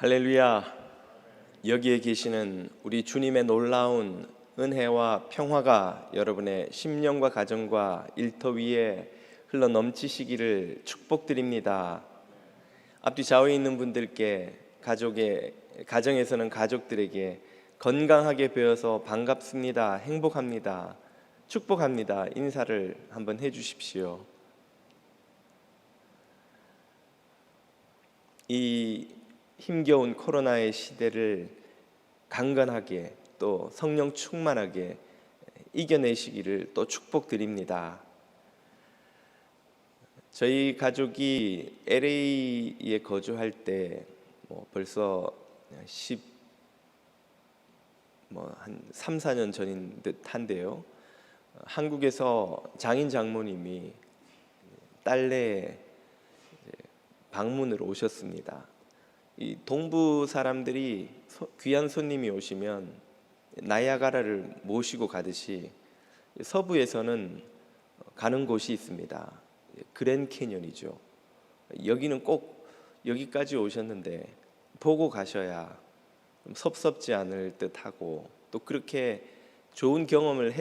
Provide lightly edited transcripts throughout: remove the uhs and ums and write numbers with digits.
할렐루야. 여기에 계시는 우리 주님의 놀라운 은혜와 평화가 여러분의 심령과 가정과 일터 위에 흘러 넘치시기를 축복드립니다. 앞뒤 좌우에 있는 분들께 가정에서는 가족들에게 건강하게 배워서 반갑습니다, 행복합니다, 축복합니다 인사를 한번 해주십시오. 이 힘겨운 코로나의 시대를 강건하게 또 성령 충만하게 이겨내시기를 또 축복드립니다. 저희 가족이 LA에 거주할 때 벌써 한 3, 4년 전인 듯한데요. 한국에서 장인 장모님이 딸내 방문을 오셨습니다. 이 동부 사람들이 귀한 손님이 오시면 나이아가라를 모시고 가듯이 서부에서는 가는 곳이 있습니다. 그랜 캐년이죠. 여기는 꼭 여기까지 오셨는데 보고 가셔야 좀 섭섭지 않을 듯하고 또 그렇게 좋은 경험을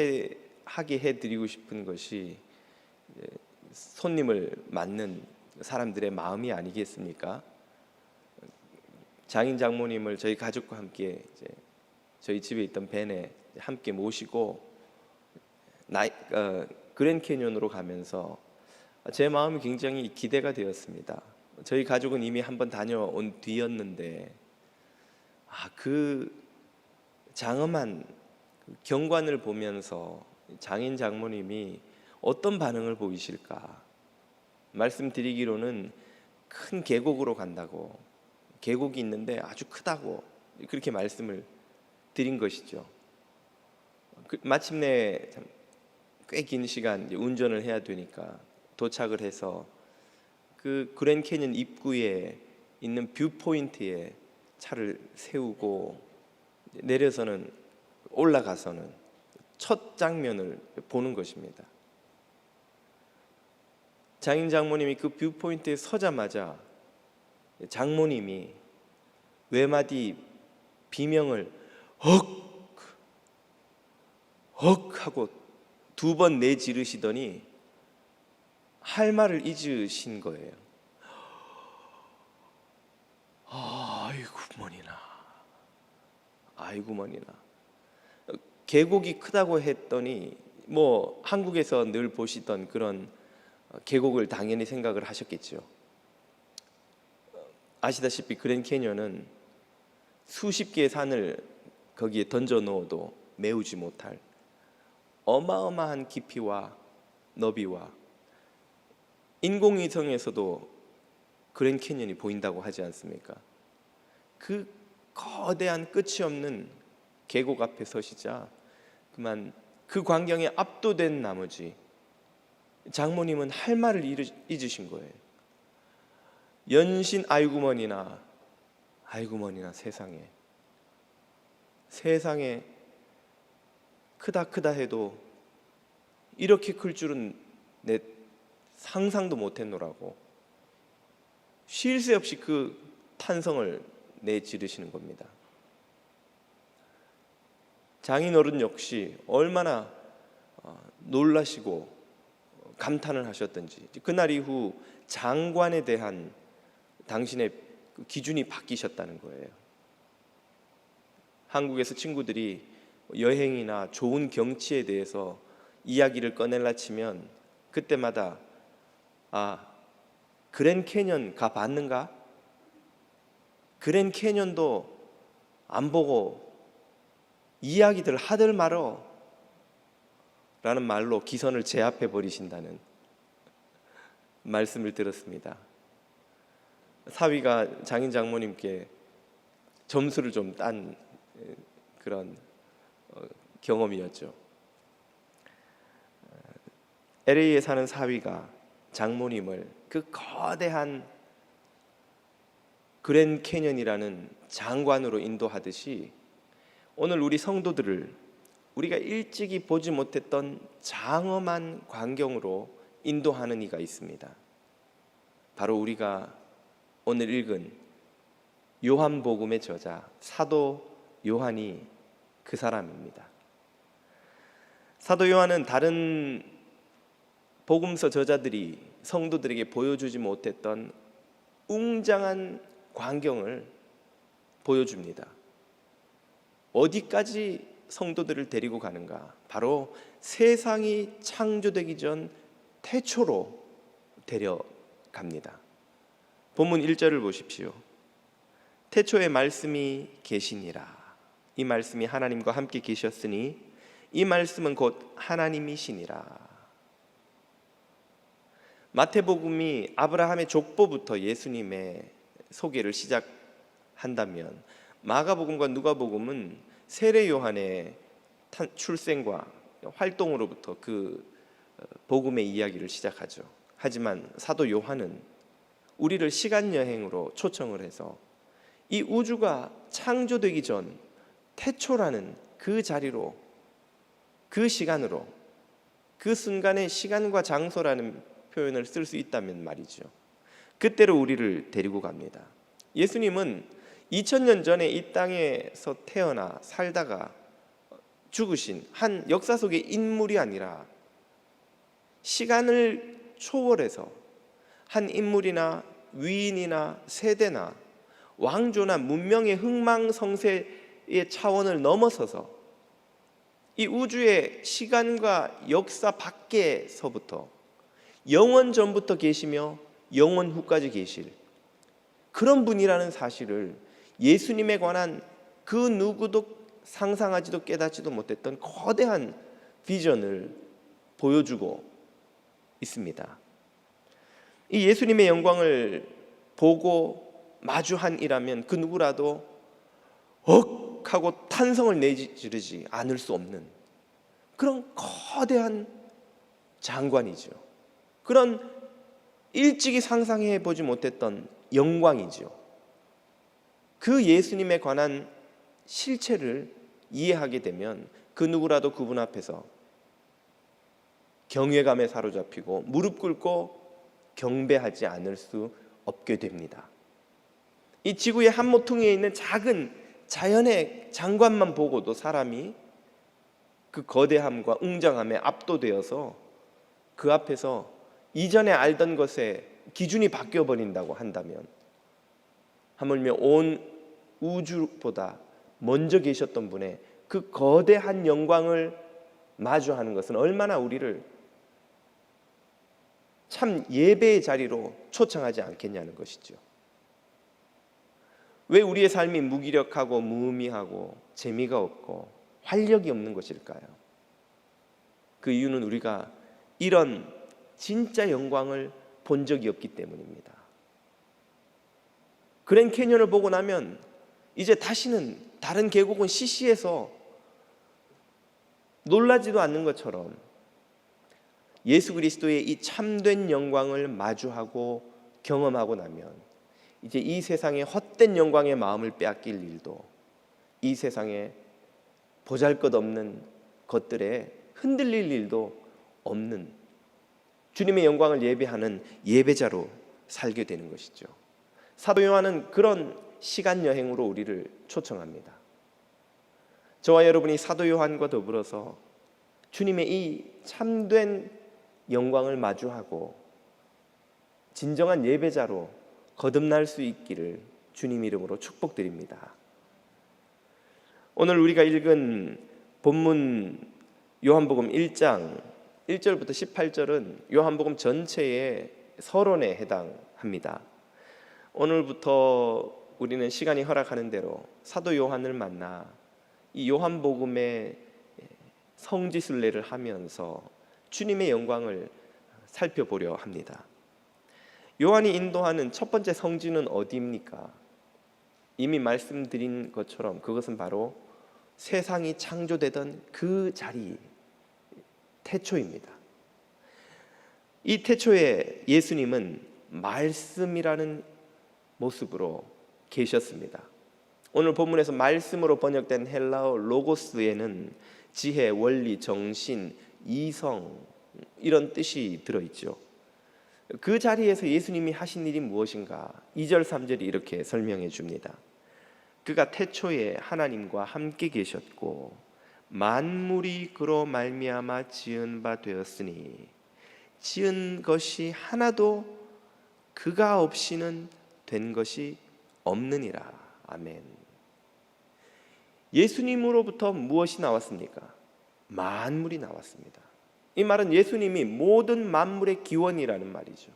하게 해드리고 싶은 것이 손님을 맞는 사람들의 마음이 아니겠습니까? 장인 장모님을 저희 가족과 함께 저희 집에 있던 밴에 함께 모시고 그랜 캐년으로 가면서 제 마음이 굉장히 기대가 되었습니다. 저희 가족은 이미 한번 다녀온 뒤였는데 그 장엄한 경관을 보면서 장인 장모님이 어떤 반응을 보이실까? 말씀드리기로는 큰 계곡으로 간다고, 계곡이 있는데 아주 크다고 그렇게 말씀을 드린 것이죠. 마침내 꽤 긴 시간 운전을 해야 되니까 도착을 해서 그 그랜 캐년 입구에 있는 뷰 포인트에 차를 세우고 내려서는 올라가서는 첫 장면을 보는 것입니다. 장인 장모님이 그 뷰 포인트에 서자마자 장모님이 외마디 비명을 헉 하고 2번 내지르시더니 할 말을 잊으신 거예요. 아이고 머니나. 계곡이 크다고 했더니 한국에서 늘 보시던 그런 계곡을 당연히 생각을 하셨겠죠. 아시다시피 그랜 캐년은 수십 개의 산을 거기에 던져 넣어도 메우지 못할 어마어마한 깊이와 너비와 인공위성에서도 그랜 캐년이 보인다고 하지 않습니까? 그 거대한 끝이 없는 계곡 앞에 서시자 그만 그 광경에 압도된 나머지 장모님은 할 말을 잊으신 거예요. 연신 아이구머니나 세상에 크다 해도 이렇게 클 줄은 내 상상도 못했노라고 쉴 새 없이 그 탄성을 내지르시는 겁니다. 장인어른 역시 얼마나 놀라시고 감탄을 하셨던지 그날 이후 장관에 대한 당신의 기준이 바뀌셨다는 거예요. 한국에서 친구들이 여행이나 좋은 경치에 대해서 이야기를 꺼낼라 치면 그때마다 그랜 캐년 가봤는가? 그랜 캐년도 안 보고 이야기들 하들 말어 라는 말로 기선을 제압해 버리신다는 말씀을 들었습니다. 사위가 장인 장모님께 점수를 좀 딴 그런 경험이었죠. LA에 사는 사위가 장모님을 그 거대한 그랜 캐년이라는 장관으로 인도하듯이 오늘 우리 성도들을 우리가 일찍이 보지 못했던 장엄한 광경으로 인도하는 이가 있습니다. 바로 우리가 오늘 읽은 요한복음의 저자 사도 요한이 그 사람입니다. 사도 요한은 다른 복음서 저자들이 성도들에게 보여주지 못했던 웅장한 광경을 보여줍니다. 어디까지 성도들을 데리고 가는가? 바로 세상이 창조되기 전 태초로 데려갑니다. 본문 1절을 보십시오. 태초에 말씀이 계시니라. 이 말씀이 하나님과 함께 계셨으니 이 말씀은 곧 하나님이시니라. 마태복음이 아브라함의 족보부터 예수님의 소개를 시작한다면 마가복음과 누가복음은 세례 요한의 출생과 활동으로부터 그 복음의 이야기를 시작하죠. 하지만 사도 요한은 우리를 시간 여행으로 초청을 해서 이 우주가 창조되기 전 태초라는 그 자리로, 그 시간으로, 그 순간의 시간과 장소라는 표현을 쓸 수 있다면 말이죠. 그때로 우리를 데리고 갑니다. 예수님은 2000년 전에 이 땅에서 태어나 살다가 죽으신 한 역사 속의 인물이 아니라 시간을 초월해서 한 인물이나 위인이나 세대나 왕조나 문명의 흥망성쇠의 차원을 넘어서서 이 우주의 시간과 역사 밖에서부터 영원 전부터 계시며 영원 후까지 계실 그런 분이라는 사실을 예수님에 관한 그 누구도 상상하지도 깨닫지도 못했던 거대한 비전을 보여주고 있습니다. 이 예수님의 영광을 보고 마주한 이라면 그 누구라도 억 하고 탄성을 내지르지 않을 수 없는 그런 거대한 장관이죠. 그런 일찍이 상상해 보지 못했던 영광이죠. 그 예수님에 관한 실체를 이해하게 되면 그 누구라도 그분 앞에서 경외감에 사로잡히고 무릎 꿇고 경배하지 않을 수 없게 됩니다. 이 지구의 한 모퉁이에 있는 작은 자연의 장관만 보고도 사람이 그 거대함과 웅장함에 압도되어서 그 앞에서 이전에 알던 것에 기준이 바뀌어 버린다고 한다면 하물며 온 우주보다 먼저 계셨던 분의 그 거대한 영광을 마주하는 것은 얼마나 우리를 참 예배의 자리로 초청하지 않겠냐는 것이죠. 왜 우리의 삶이 무기력하고 무의미하고 재미가 없고 활력이 없는 것일까요? 그 이유는 우리가 이런 진짜 영광을 본 적이 없기 때문입니다. 그랜 캐니언을 보고 나면 이제 다시는 다른 계곡은 시시해서 놀라지도 않는 것처럼 예수 그리스도의 이 참된 영광을 마주하고 경험하고 나면 이제 이 세상의 헛된 영광의 마음을 빼앗길 일도 이 세상에 보잘것없는 것들에 흔들릴 일도 없는 주님의 영광을 예배하는 예배자로 살게 되는 것이죠. 사도 요한은 그런 시간 여행으로 우리를 초청합니다. 저와 여러분이 사도 요한과 더불어서 주님의 이 참된 영광을 마주하고 진정한 예배자로 거듭날 수 있기를 주님 이름으로 축복드립니다. 오늘 우리가 읽은 본문 요한복음 1장 1절부터 18절은 요한복음 전체의 서론에 해당합니다. 오늘부터 우리는 시간이 허락하는 대로 사도 요한을 만나 이 요한복음의 성지순례를 하면서 주님의 영광을 살펴보려 합니다. 요한이 인도하는 첫 번째 성지는 어디입니까? 이미 말씀드린 것처럼 그것은 바로 세상이 창조되던 그 자리, 태초입니다. 이 태초에 예수님은 말씀이라는 모습으로 계셨습니다. 오늘 본문에서 말씀으로 번역된 헬라어 로고스에는 지혜, 원리, 정신, 이성 이런 뜻이 들어있죠. 그 자리에서 예수님이 하신 일이 무엇인가? 2절, 3절이 이렇게 설명해 줍니다. 그가 태초에 하나님과 함께 계셨고 만물이 그로 말미암아 지은 바 되었으니 지은 것이 하나도 그가 없이는 된 것이 없느니라. 아멘. 예수님으로부터 무엇이 나왔습니까? 만물이 나왔습니다. 이 말은 예수님이 모든 만물의 기원이라는 말이죠.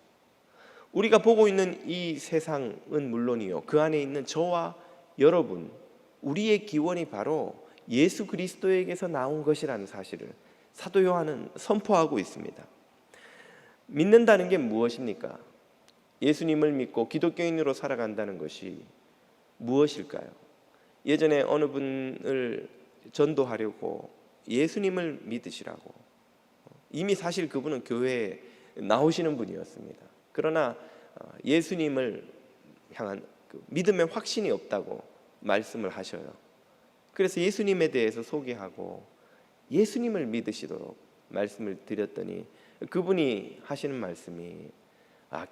우리가 보고 있는 이 세상은 물론이요, 그 안에 있는 저와 여러분, 우리의 기원이 바로 예수 그리스도에게서 나온 것이라는 사실을 사도 요한은 선포하고 있습니다. 믿는다는 게 무엇입니까? 예수님을 믿고 기독교인으로 살아간다는 것이 무엇일까요? 예전에 어느 분을 전도하려고 예수님을 믿으시라고, 이미 사실 그분은 교회에 나오시는 분이었습니다. 그러나 예수님을 향한 그 믿음의 확신이 없다고 말씀을 하셔요. 그래서 예수님에 대해서 소개하고 예수님을 믿으시도록 말씀을 드렸더니 그분이 하시는 말씀이,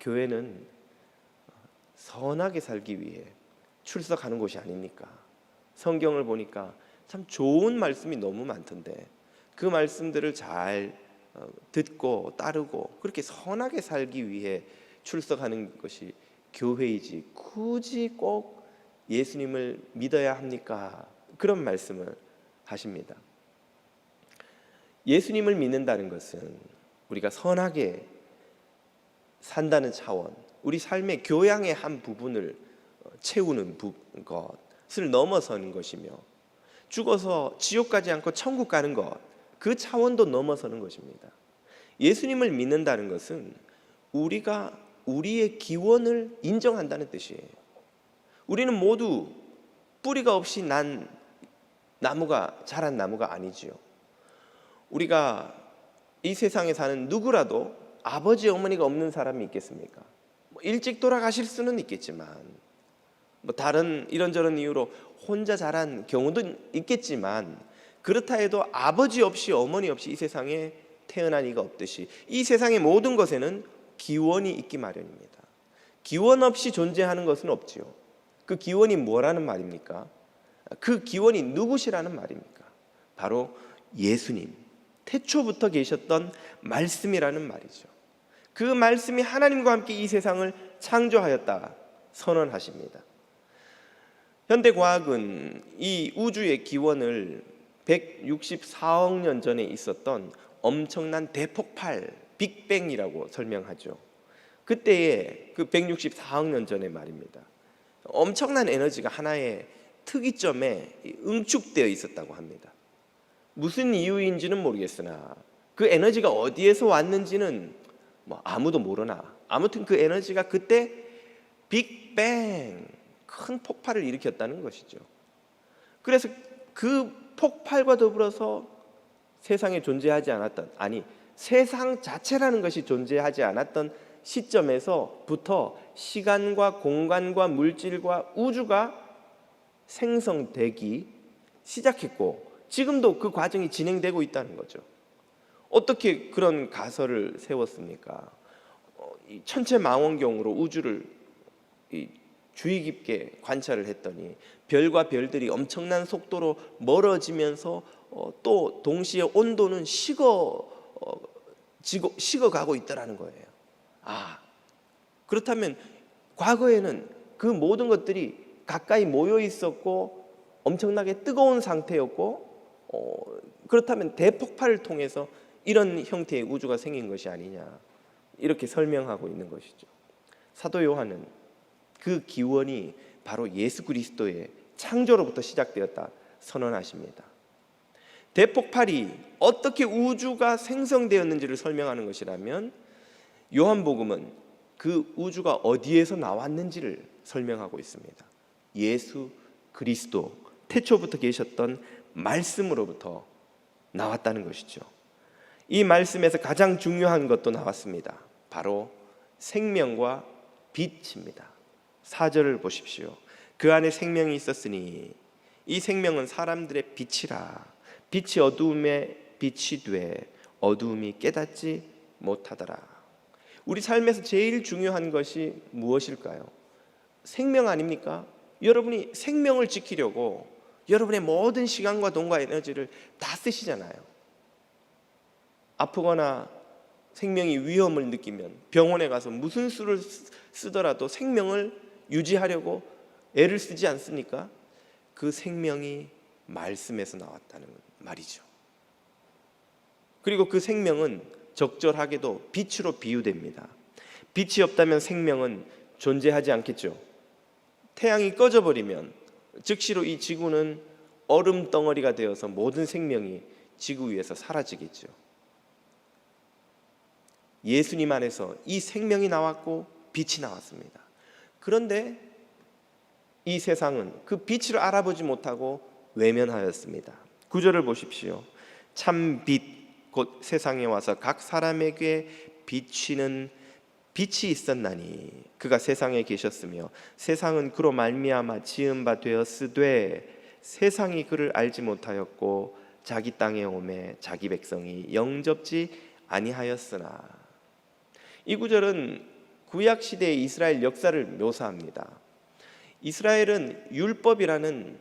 교회는 선하게 살기 위해 출석하는 곳이 아닙니까? 성경을 보니까 참 좋은 말씀이 너무 많던데 그 말씀들을 잘 듣고 따르고 그렇게 선하게 살기 위해 출석하는 것이 교회이지 굳이 꼭 예수님을 믿어야 합니까? 그런 말씀을 하십니다. 예수님을 믿는다는 것은 우리가 선하게 산다는 차원, 우리 삶의 교양의 한 부분을 채우는 것을 넘어서는 것이며, 죽어서 지옥 가지 않고 천국 가는 것, 그 차원도 넘어서는 것입니다. 예수님을 믿는다는 것은 우리가 우리의 기원을 인정한다는 뜻이에요. 우리는 모두 뿌리가 없이 자란 나무가 아니지요. 우리가 이 세상에 사는 누구라도 아버지 어머니가 없는 사람이 있겠습니까? 일찍 돌아가실 수는 있겠지만, 다른 이런저런 이유로 혼자 자란 경우도 있겠지만, 그렇다 해도 아버지 없이 어머니 없이 이 세상에 태어난 이가 없듯이 이 세상의 모든 것에는 기원이 있기 마련입니다. 기원 없이 존재하는 것은 없지요. 그 기원이 뭐라는 말입니까? 그 기원이 누구시라는 말입니까? 바로 예수님, 태초부터 계셨던 말씀이라는 말이죠. 그 말씀이 하나님과 함께 이 세상을 창조하였다 선언하십니다. 현대과학은 이 우주의 기원을 164억 년 전에 있었던 엄청난 대폭발, 빅뱅이라고 설명하죠. 그때의 그 164억 년 전의 말입니다. 엄청난 에너지가 하나의 특이점에 응축되어 있었다고 합니다. 무슨 이유인지는 모르겠으나 그 에너지가 어디에서 왔는지는 아무도 모르나, 아무튼 그 에너지가 그때 빅뱅, 큰 폭발을 일으켰다는 것이죠. 그래서 그 폭발과 더불어서 세상에 존재하지 않았던, 세상 자체라는 것이 존재하지 않았던 시점에서부터 시간과 공간과 물질과 우주가 생성되기 시작했고, 지금도 그 과정이 진행되고 있다는 거죠. 어떻게 그런 가설을 세웠습니까? 천체망원경으로 우주를 주의 깊게 관찰을 했더니 별과 별들이 엄청난 속도로 멀어지면서 또 동시에 온도는 식어가고 있더라는 거예요. 그렇다면 과거에는 그 모든 것들이 가까이 모여 있었고 엄청나게 뜨거운 상태였고, 그렇다면 대폭발을 통해서 이런 형태의 우주가 생긴 것이 아니냐, 이렇게 설명하고 있는 것이죠. 사도 요한은 그 기원이 바로 예수 그리스도의 창조로부터 시작되었다 선언하십니다. 대폭발이 어떻게 우주가 생성되었는지를 설명하는 것이라면, 요한복음은 그 우주가 어디에서 나왔는지를 설명하고 있습니다. 예수 그리스도, 태초부터 계셨던 말씀으로부터 나왔다는 것이죠. 이 말씀에서 가장 중요한 것도 나왔습니다. 바로 생명과 빛입니다. 4절을 보십시오. 그 안에 생명이 있었으니 이 생명은 사람들의 빛이라. 빛이 어두움에 빛이 돼 어두움이 깨닫지 못하더라. 우리 삶에서 제일 중요한 것이 무엇일까요? 생명 아닙니까? 여러분이 생명을 지키려고 여러분의 모든 시간과 돈과 에너지를 다 쓰시잖아요. 아프거나 생명이 위험을 느끼면 병원에 가서 무슨 수를 쓰더라도 생명을 유지하려고 애를 쓰지 않습니까? 그 생명이 말씀에서 나왔다는 말이죠. 그리고 그 생명은 적절하게도 빛으로 비유됩니다. 빛이 없다면 생명은 존재하지 않겠죠. 태양이 꺼져버리면 즉시로 이 지구는 얼음 덩어리가 되어서 모든 생명이 지구 위에서 사라지겠죠. 예수님 안에서 이 생명이 나왔고 빛이 나왔습니다. 그런데 이 세상은 그 빛을 알아보지 못하고 외면하였습니다. 9절을 보십시오. 참 빛 곧 세상에 와서 각 사람에게 비치는 빛이 있었나니 그가 세상에 계셨으며 세상은 그로 말미암아 지은 바 되었으되 세상이 그를 알지 못하였고 자기 땅에 오매 자기 백성이 영접지 아니하였으나. 이 구절은 구약 시대의 이스라엘 역사를 묘사합니다. 이스라엘은 율법이라는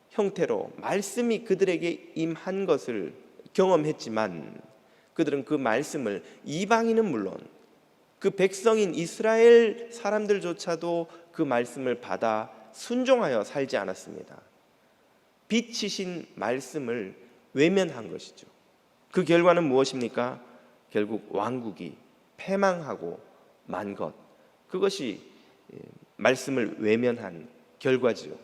형태로 말씀이 그들에게 임한 것을 경험했지만 그들은 그 말씀을, 이방인은 물론 그 백성인 이스라엘 사람들조차도 그 말씀을 받아 순종하여 살지 않았습니다. 빛이신 말씀을 외면한 것이죠. 그 결과는 무엇입니까? 결국 왕국이 패망하고 만 것, 그것이 말씀을 외면한 결과지요.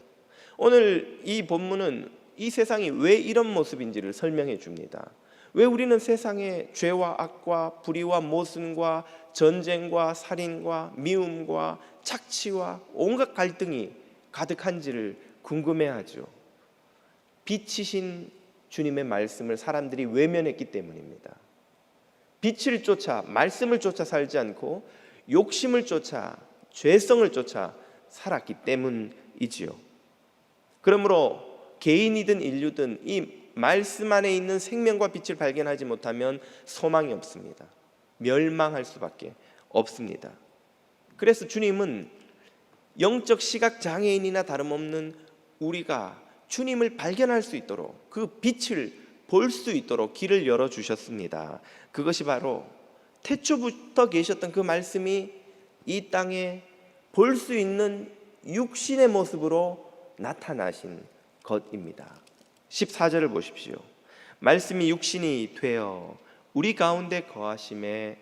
오늘 이 본문은 이 세상이 왜 이런 모습인지를 설명해 줍니다. 왜 우리는 세상에 죄와 악과 불의와 모순과 전쟁과 살인과 미움과 착취와 온갖 갈등이 가득한지를 궁금해하죠. 빛이신 주님의 말씀을 사람들이 외면했기 때문입니다. 빛을 쫓아, 말씀을 쫓아 살지 않고 욕심을 쫓아, 죄성을 쫓아 살았기 때문이지요. 그러므로 개인이든 인류든 이 말씀 안에 있는 생명과 빛을 발견하지 못하면 소망이 없습니다. 멸망할 수밖에 없습니다. 그래서 주님은 영적 시각 장애인이나 다름없는 우리가 주님을 발견할 수 있도록, 그 빛을 볼 수 있도록 길을 열어주셨습니다. 그것이 바로 태초부터 계셨던 그 말씀이 이 땅에 볼 수 있는 육신의 모습으로 나타나신 것입니다. 14절을 보십시오. 말씀이 육신이 되어 우리 가운데 거하심에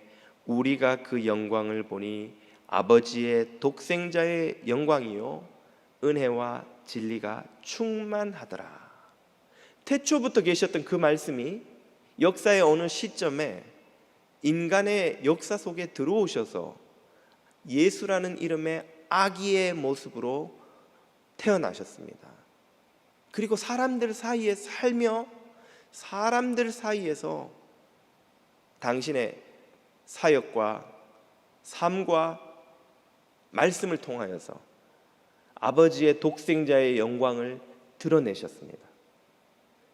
우리가 그 영광을 보니 아버지의 독생자의 영광이요 은혜와 진리가 충만하더라. 태초부터 계셨던 그 말씀이 역사의 어느 시점에 인간의 역사 속에 들어오셔서 예수라는 이름의 아기의 모습으로 태어나셨습니다. 그리고 사람들 사이에 살며 사람들 사이에서 당신의 사역과 삶과 말씀을 통하여서 아버지의 독생자의 영광을 드러내셨습니다.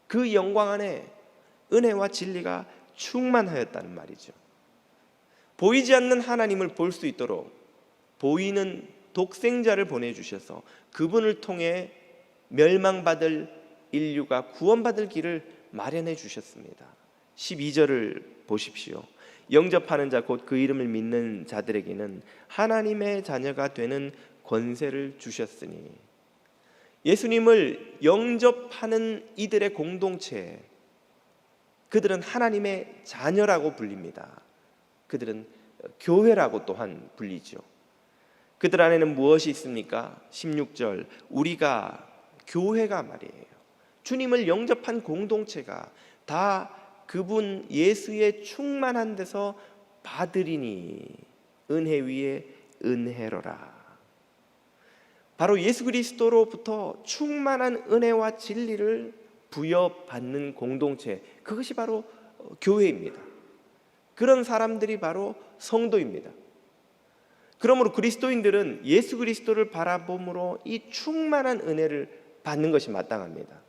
그 영광 안에 은혜와 진리가 충만하였다는 말이죠. 보이지 않는 하나님을 볼 수 있도록 보이는 독생자를 보내주셔서 그분을 통해 멸망받을 인류가 구원받을 길을 마련해 주셨습니다. 12절을 보십시오. 영접하는 자 곧 그 이름을 믿는 자들에게는 하나님의 자녀가 되는 권세를 주셨으니. 예수님을 영접하는 이들의 공동체, 그들은 하나님의 자녀라고 불립니다. 그들은 교회라고 또한 불리죠. 그들 안에는 무엇이 있습니까? 16절, 우리가 교회가 말이에요. 주님을 영접한 공동체가 다 그분 예수의 충만한 데서 받으리니 은혜 위에 은혜로라. 바로 예수 그리스도로부터 충만한 은혜와 진리를 부여받는 공동체, 그것이 바로 교회입니다. 그런 사람들이 바로 성도입니다. 그러므로 그리스도인들은 예수 그리스도를 바라봄으로 이 충만한 은혜를 받는 것이 마땅합니다.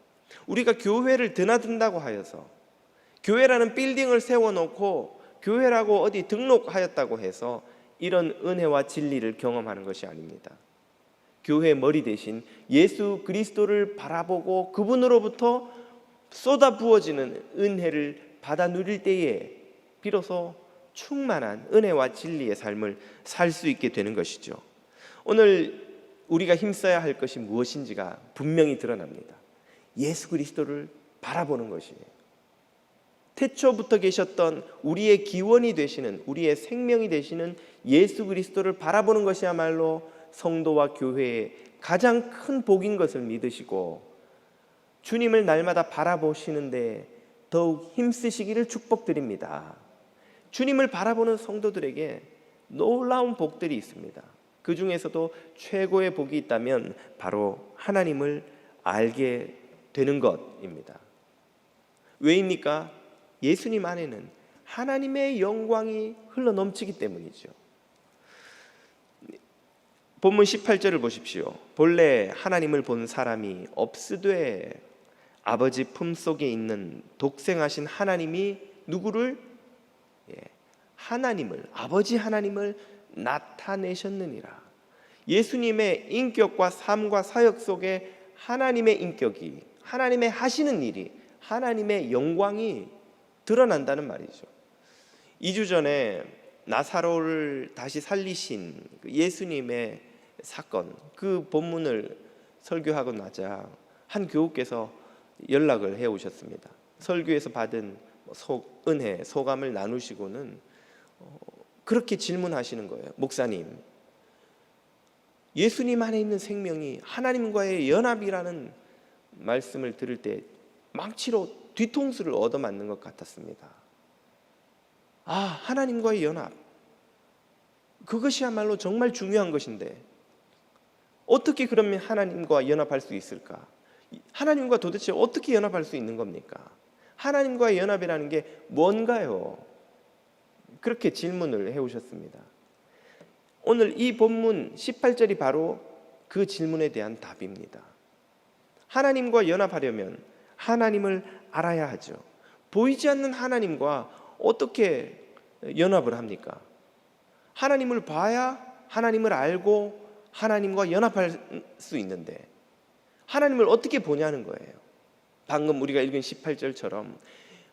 우리가 교회를 드나든다고 하여서, 교회라는 빌딩을 세워놓고 교회라고 어디 등록하였다고 해서 이런 은혜와 진리를 경험하는 것이 아닙니다. 교회의 머리 대신 예수 그리스도를 바라보고 그분으로부터 쏟아 부어지는 은혜를 받아 누릴 때에 비로소 충만한 은혜와 진리의 삶을 살 수 있게 되는 것이죠. 오늘 우리가 힘써야 할 것이 무엇인지가 분명히 드러납니다. 예수 그리스도를 바라보는 것이에요. 태초부터 계셨던 우리의 기원이 되시는, 우리의 생명이 되시는 예수 그리스도를 바라보는 것이야말로 성도와 교회의 가장 큰 복인 것을 믿으시고 주님을 날마다 바라보시는데 더욱 힘쓰시기를 축복드립니다. 주님을 바라보는 성도들에게 놀라운 복들이 있습니다. 그 중에서도 최고의 복이 있다면 바로 하나님을 알게 되는 것입니다. 왜입니까? 예수님 안에는 하나님의 영광이 흘러넘치기 때문이죠. 본문 18절을 보십시오. 본래 하나님을 본 사람이 없으되 아버지 품속에 있는 독생하신 하나님이 누구를? 하나님을, 아버지 하나님을 나타내셨느니라. 예수님의 인격과 삶과 사역 속에 하나님의 인격이, 하나님의 하시는 일이, 하나님의 영광이 드러난다는 말이죠. 2주 전에 나사로를 다시 살리신 예수님의 사건, 그 본문을 설교하고 나자 한 교우께서 연락을 해오셨습니다. 설교에서 받은 은혜, 소감을 나누시고는 그렇게 질문하시는 거예요. 목사님, 예수님 안에 있는 생명이 하나님과의 연합이라는 말씀을 들을 때 망치로 뒤통수를 얻어맞는 것 같았습니다. 아, 하나님과의 연합, 그것이야말로 정말 중요한 것인데 어떻게 그러면 하나님과 연합할 수 있을까? 하나님과 도대체 어떻게 연합할 수 있는 겁니까? 하나님과의 연합이라는 게 뭔가요? 그렇게 질문을 해오셨습니다. 오늘 이 본문 18절이 바로 그 질문에 대한 답입니다. 하나님과 연합하려면 하나님을 알아야 하죠. 보이지 않는 하나님과 어떻게 연합을 합니까? 하나님을 봐야 하나님을 알고 하나님과 연합할 수 있는데 하나님을 어떻게 보냐는 거예요. 방금 우리가 읽은 18절처럼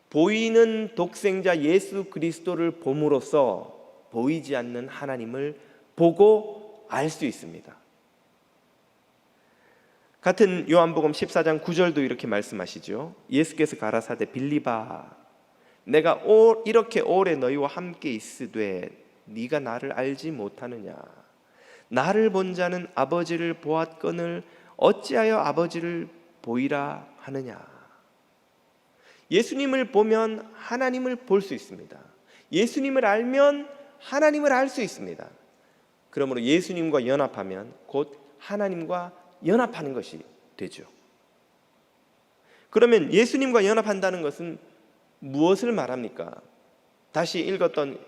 보이는 독생자 예수 그리스도를 봄으로써 보이지 않는 하나님을 보고 알 수 있습니다. 같은 요한복음 14장 9절도 이렇게 말씀하시죠. 예수께서 가라사대 빌립아, 내가 이렇게 오래 너희와 함께 있으되 네가 나를 알지 못하느냐? 나를 본 자는 아버지를 보았거늘 어찌하여 아버지를 보이라 하느냐? 예수님을 보면 하나님을 볼 수 있습니다. 예수님을 알면 하나님을 알 수 있습니다. 그러므로 예수님과 연합하면 곧 하나님과 연합하는 것이 되죠. 그러면 예수님과 연합한다는 것은 무엇을 말합니까? 다시 읽었던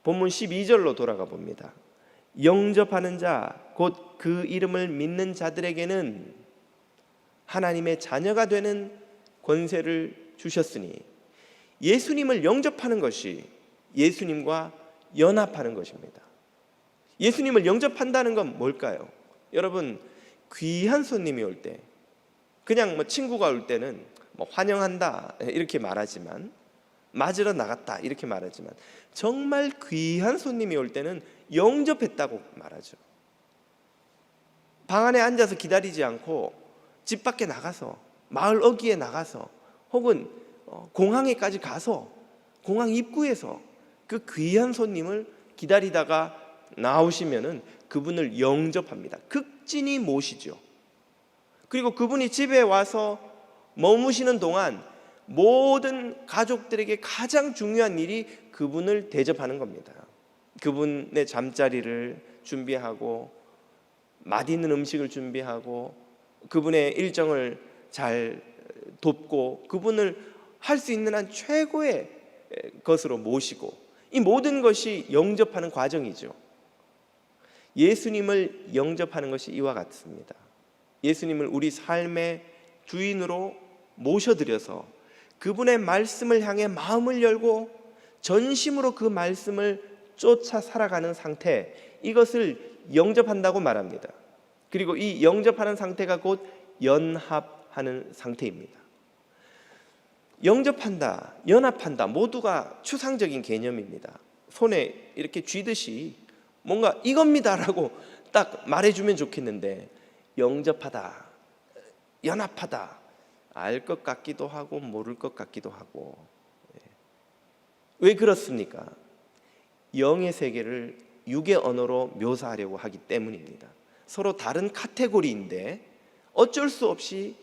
본문 12절로 돌아가 봅니다. 영접하는 자, 곧 그 이름을 믿는 자들에게는 하나님의 자녀가 되는 권세를 주셨으니, 예수님을 영접하는 것이 예수님과 연합하는 것입니다. 예수님을 영접한다는 건 뭘까요? 여러분, 귀한 손님이 올 때, 그냥 친구가 올 때는 환영한다 이렇게 말하지만, 맞으러 나갔다 이렇게 말하지만, 정말 귀한 손님이 올 때는 영접했다고 말하죠. 방 안에 앉아서 기다리지 않고 집 밖에 나가서, 마을 어귀에 나가서, 혹은 공항에까지 가서 공항 입구에서 그 귀한 손님을 기다리다가 나오시면은 그분을 영접합니다. 극진히 모시죠. 그리고 그분이 집에 와서 머무시는 동안 모든 가족들에게 가장 중요한 일이 그분을 대접하는 겁니다. 그분의 잠자리를 준비하고 맛있는 음식을 준비하고 그분의 일정을 잘 돕고 그분을 할 수 있는 한 최고의 것으로 모시고, 이 모든 것이 영접하는 과정이죠. 예수님을 영접하는 것이 이와 같습니다. 예수님을 우리 삶의 주인으로 모셔드려서 그분의 말씀을 향해 마음을 열고 전심으로 그 말씀을 쫓아 살아가는 상태, 이것을 영접한다고 말합니다. 그리고 이 영접하는 상태가 곧 연합하는 상태입니다. 영접한다, 연합한다 모두가 추상적인 개념입니다. 손에 이렇게 쥐듯이 뭔가 이겁니다라고 딱 말해주면 좋겠는데, 영접하다, 연합하다, 알 것 같기도 하고 모를 것 같기도 하고. 왜 그렇습니까? 영의 세계를 육의 언어로 묘사하려고 하기 때문입니다. 서로 다른 카테고리인데 어쩔 수 없이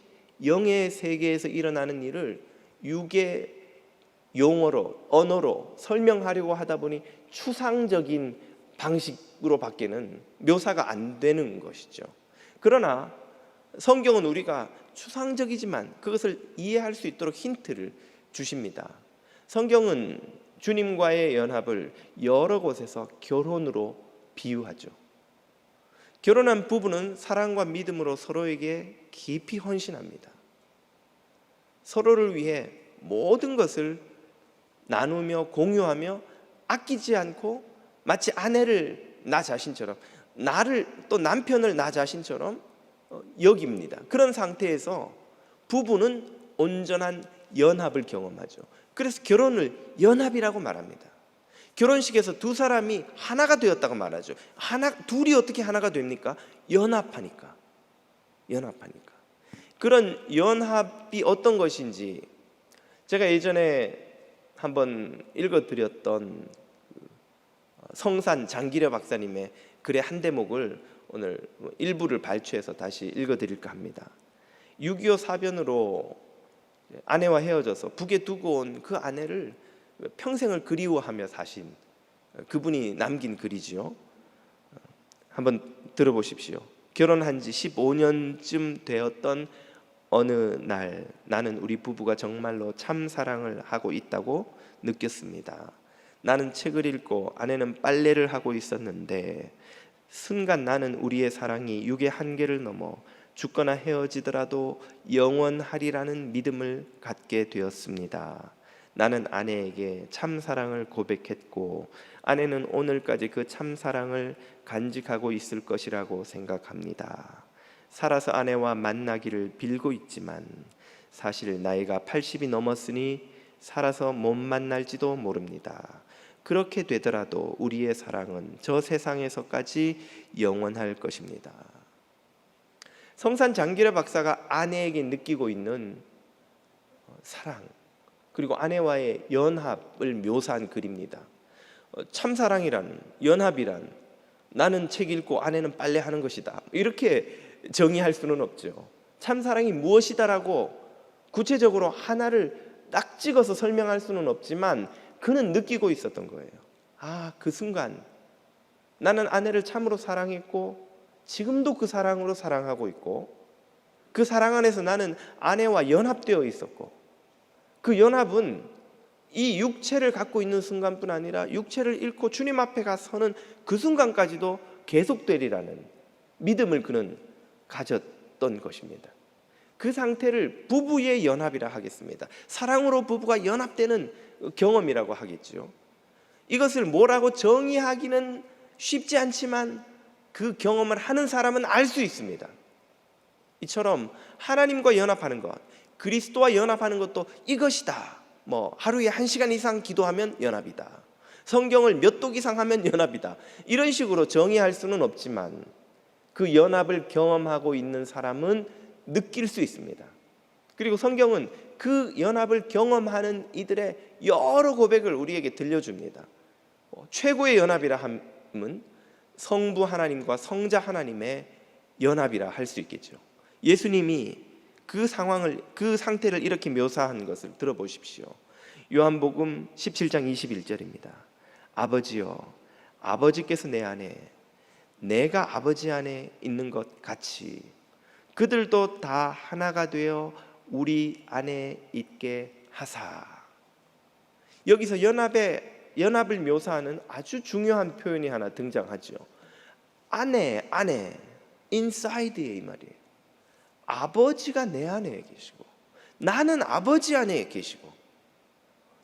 영의 세계에서 일어나는 일을 육의 용어로, 언어로 설명하려고 하다 보니 추상적인 방식으로 밖에는 묘사가 안 되는 것이죠. 그러나 성경은 우리가 추상적이지만 그것을 이해할 수 있도록 힌트를 주십니다. 성경은 주님과의 연합을 여러 곳에서 결혼으로 비유하죠. 결혼한 부부는 사랑과 믿음으로 서로에게 깊이 헌신합니다. 서로를 위해 모든 것을 나누며 공유하며 아끼지 않고 마치 아내를 나 자신처럼, 나를 또 남편을 나 자신처럼 여깁니다. 그런 상태에서 부부는 온전한 연합을 경험하죠. 그래서 결혼을 연합이라고 말합니다. 결혼식에서 두 사람이 하나가 되었다고 말하죠. 둘이 어떻게 하나가 됩니까? 연합하니까. 그런 연합이 어떤 것인지 제가 예전에 한번 읽어드렸던 성산 장기려 박사님의 글의 한 대목을 오늘 일부를 발췌해서 다시 읽어드릴까 합니다. 6.25 사변으로 아내와 헤어져서 북에 두고 온 그 아내를 평생을 그리워하며 사신 그분이 남긴 글이지요. 한번 들어보십시오. 결혼한 지 15년쯤 되었던 어느 날, 나는 우리 부부가 정말로 참 사랑을 하고 있다고 느꼈습니다. 나는 책을 읽고 아내는 빨래를 하고 있었는데 순간 나는 우리의 사랑이 육의 한계를 넘어 죽거나 헤어지더라도 영원하리라는 믿음을 갖게 되었습니다. 나는 아내에게 참사랑을 고백했고 아내는 오늘까지 그 참사랑을 간직하고 있을 것이라고 생각합니다. 살아서 아내와 만나기를 빌고 있지만 사실 나이가 80이 넘었으니 살아서 못 만날지도 모릅니다. 그렇게 되더라도 우리의 사랑은 저 세상에서까지 영원할 것입니다. 성산 장기려 박사가 아내에게 느끼고 있는 사랑, 그리고 아내와의 연합을 묘사한 글입니다. 참사랑이란, 연합이란 나는 책 읽고 아내는 빨래하는 것이다, 이렇게 정의할 수는 없죠. 참사랑이 무엇이다라고 구체적으로 하나를 딱 찍어서 설명할 수는 없지만 그는 느끼고 있었던 거예요. 그 순간 나는 아내를 참으로 사랑했고 지금도 그 사랑으로 사랑하고 있고 그 사랑 안에서 나는 아내와 연합되어 있었고 그 연합은 이 육체를 갖고 있는 순간뿐 아니라 육체를 잃고 주님 앞에 가 서는 그 순간까지도 계속되리라는 믿음을 그는 가졌던 것입니다. 그 상태를 부부의 연합이라 하겠습니다. 사랑으로 부부가 연합되는 경험이라고 하겠죠. 이것을 뭐라고 정의하기는 쉽지 않지만 그 경험을 하는 사람은 알 수 있습니다. 이처럼 하나님과 연합하는 것, 그리스도와 연합하는 것도 이것이다. 하루에 1시간 이상 기도하면 연합이다. 성경을 몇 독 이상 하면 연합이다. 이런 식으로 정의할 수는 없지만 그 연합을 경험하고 있는 사람은 느낄 수 있습니다. 그리고 성경은 그 연합을 경험하는 이들의 여러 고백을 우리에게 들려줍니다. 최고의 연합이라 함은 성부 하나님과 성자 하나님의 연합이라 할 수 있겠죠. 예수님이 그 상황을, 그 상태를 이렇게 묘사한 것을 들어보십시오. 요한복음 17장 21절입니다. 아버지여, 아버지께서 내 안에, 내가 아버지 안에 있는 것 같이 그들도 다 하나가 되어 우리 안에 있게 하사. 여기서 연합을 묘사하는 아주 중요한 표현이 하나 등장하죠. 안에, 인사이드에, 이 말이에요. 아버지가 내 안에 계시고 나는 아버지 안에 계시고,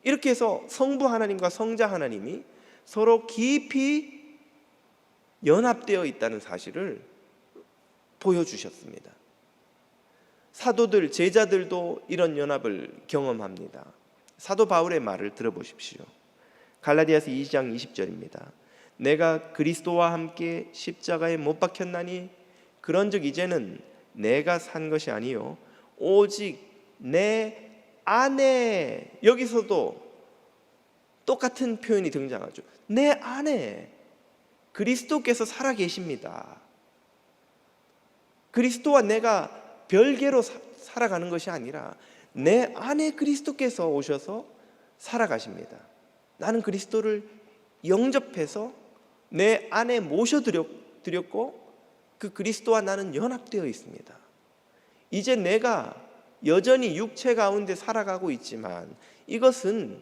이렇게 해서 성부 하나님과 성자 하나님이 서로 깊이 연합되어 있다는 사실을 보여주셨습니다. 사도들, 제자들도 이런 연합을 경험합니다. 사도 바울의 말을 들어보십시오. 갈라디아서 2장 20절입니다. 내가 그리스도와 함께 십자가에 못 박혔나니 그런즉 이제는 내가 산 것이 아니요 오직 내 안에, 여기서도 똑같은 표현이 등장하죠. 내 안에 그리스도께서 살아 계십니다. 그리스도와 내가 별개로 살아가는 것이 아니라 내 안에 그리스도께서 오셔서 살아가십니다. 나는 그리스도를 영접해서 내 안에 모셔드렸고 그 그리스도와 나는 연합되어 있습니다. 이제 내가 여전히 육체 가운데 살아가고 있지만 이것은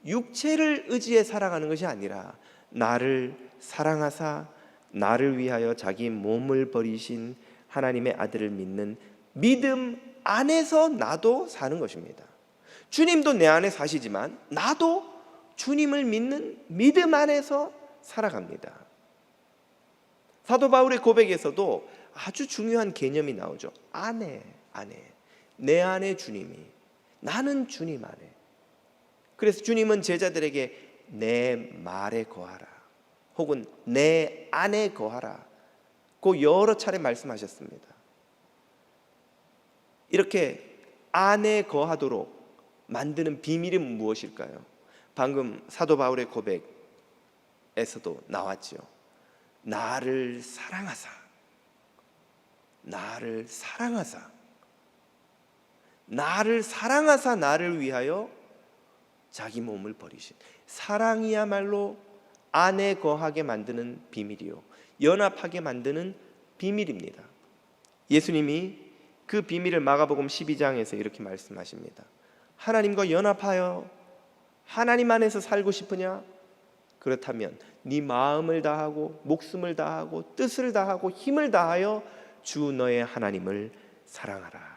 육체를 의지해 살아가는 것이 아니라 나를 사랑하사 나를 위하여 자기 몸을 버리신 하나님의 아들을 믿는 믿음 안에서 나도 사는 것입니다. 주님도 내 안에 사시지만 나도 주님을 믿는 믿음 안에서 살아갑니다. 사도 바울의 고백에서도 아주 중요한 개념이 나오죠. 안에, 내 안에 주님이, 나는 주님 안에. 그래서 주님은 제자들에게 내 말에 거하라, 혹은 내 안에 거하라, 그 여러 차례 말씀하셨습니다. 이렇게 안에 거하도록 만드는 비밀이 무엇일까요? 방금 사도 바울의 고백에서도 나왔죠. 나를 사랑하사, 나를 사랑하사, 나를 사랑하사 나를 위하여 자기 몸을 버리신, 사랑이야말로 안에 거하게 만드는 비밀이요, 연합하게 만드는 비밀입니다. 예수님이 그 비밀을 마가복음 12장에서 이렇게 말씀하십니다. 하나님과 연합하여 하나님 안에서 살고 싶으냐? 그렇다면 네 마음을 다하고 목숨을 다하고 뜻을 다하고 힘을 다하여 주 너의 하나님을 사랑하라.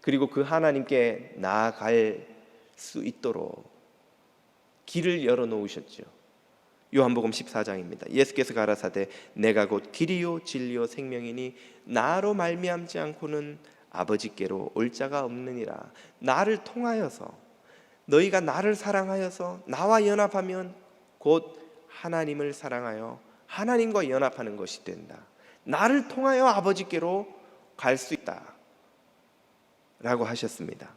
그리고 그 하나님께 나아갈 수 있도록 길을 열어놓으셨죠. 요한복음 14장입니다. 예수께서 가라사대 내가 곧 길이요 진리요 생명이니 나로 말미암지 않고는 아버지께로 올 자가 없느니라. 나를 통하여서, 너희가 나를 사랑하여서 나와 연합하면 곧 하나님을 사랑하여 하나님과 연합하는 것이 된다. 나를 통하여 아버지께로 갈 수 있다 라고 하셨습니다.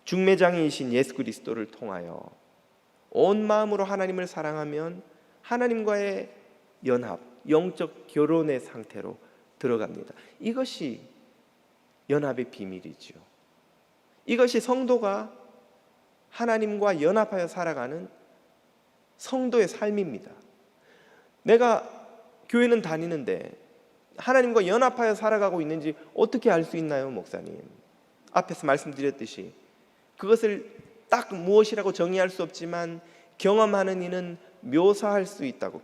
중매장이신 예수 그리스도를 통하여 온 마음으로 하나님을 사랑하면 하나님과의 연합, 영적 결혼의 상태로 들어갑니다. 이것이 연합의 비밀이죠. 이것이 성도가 하나님과 연합하여 살아가는 성도의 삶입니다. 내가 교회는 다니는데 하나님과 연합하여 살아가고 있는지 어떻게 알 수 있나요, 목사님? 앞에서 말씀드렸듯이 그것을 딱 무엇이라고 정의할 수 없지만 경험하는 이는 묘사할 수 있다고,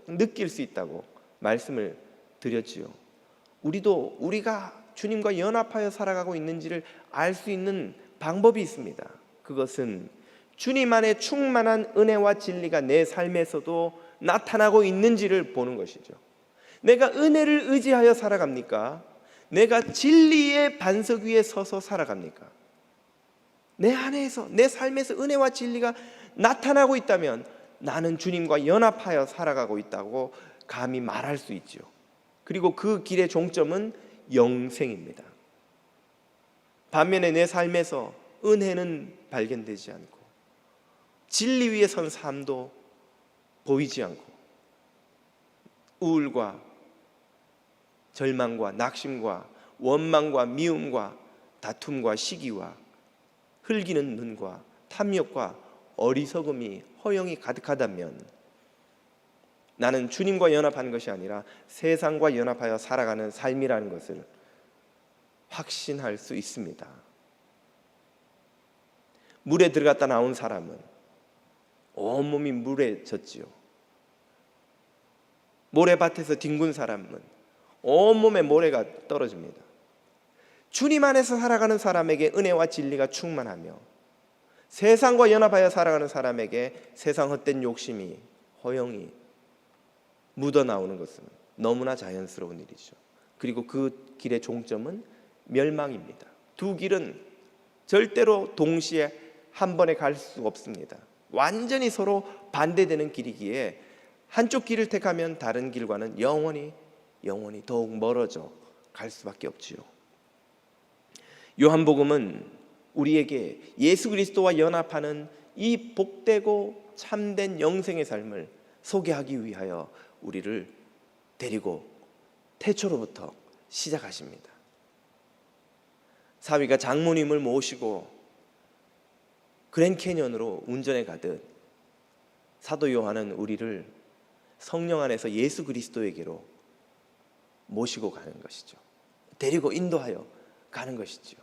느낄 수 있다고 말씀을 드렸지요. 우리가 주님과 연합하여 살아가고 있는지를 알 수 있는 방법이 있습니다. 그것은 주님 안에 충만한 은혜와 진리가 내 삶에서도 나타나고 있는지를 보는 것이죠. 내가 은혜를 의지하여 살아갑니까? 내가 진리의 반석 위에 서서 살아갑니까? 내 안에서, 내 삶에서 은혜와 진리가 나타나고 있다면 나는 주님과 연합하여 살아가고 있다고 감히 말할 수 있죠. 그리고 그 길의 종점은 영생입니다. 반면에 내 삶에서 은혜는 발견되지 않고 진리 위에 선 삶도 보이지 않고 우울과 절망과 낙심과 원망과 미움과 다툼과 시기와 흘기는 눈과 탐욕과 어리석음이 허영이 가득하다면 나는 주님과 연합하는 것이 아니라 세상과 연합하여 살아가는 삶이라는 것을 확신할 수 있습니다. 물에 들어갔다 나온 사람은 온몸이 물에 젖지요. 모래밭에서 뒹군 사람은 온몸에 모래가 떨어집니다. 주님 안에서 살아가는 사람에게 은혜와 진리가 충만하며 세상과 연합하여 살아가는 사람에게 세상 헛된 욕심이, 허영이, 묻어나오는 것은 너무나 자연스러운 일이죠. 그리고 그 길의 종점은 멸망입니다. 두 길은 절대로 동시에 한 번에 갈 수 없습니다. 완전히 서로 반대되는 길이기에 한쪽 길을 택하면 다른 길과는 영원히 더욱 멀어져 갈 수밖에 없지요. 요한복음은 우리에게 예수 그리스도와 연합하는 이 복되고 참된 영생의 삶을 소개하기 위하여 우리를 데리고 태초로부터 시작하십니다. 사위가 장모님을 모시고 그랜 캐년으로 운전해 가듯 사도 요한은 우리를 성령 안에서 예수 그리스도에게로 모시고 가는 것이죠. 데리고 인도하여 가는 것이죠.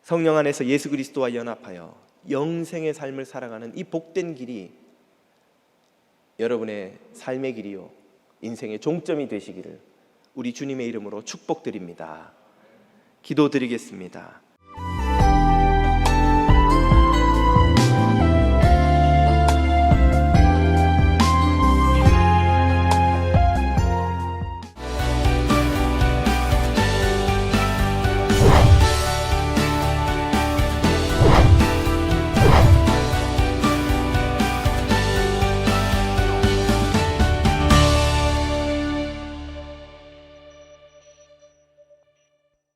성령 안에서 예수 그리스도와 연합하여 영생의 삶을 살아가는 이 복된 길이 여러분의 삶의 길이요 인생의 종점이 되시기를 우리 주님의 이름으로 축복드립니다. 기도드리겠습니다.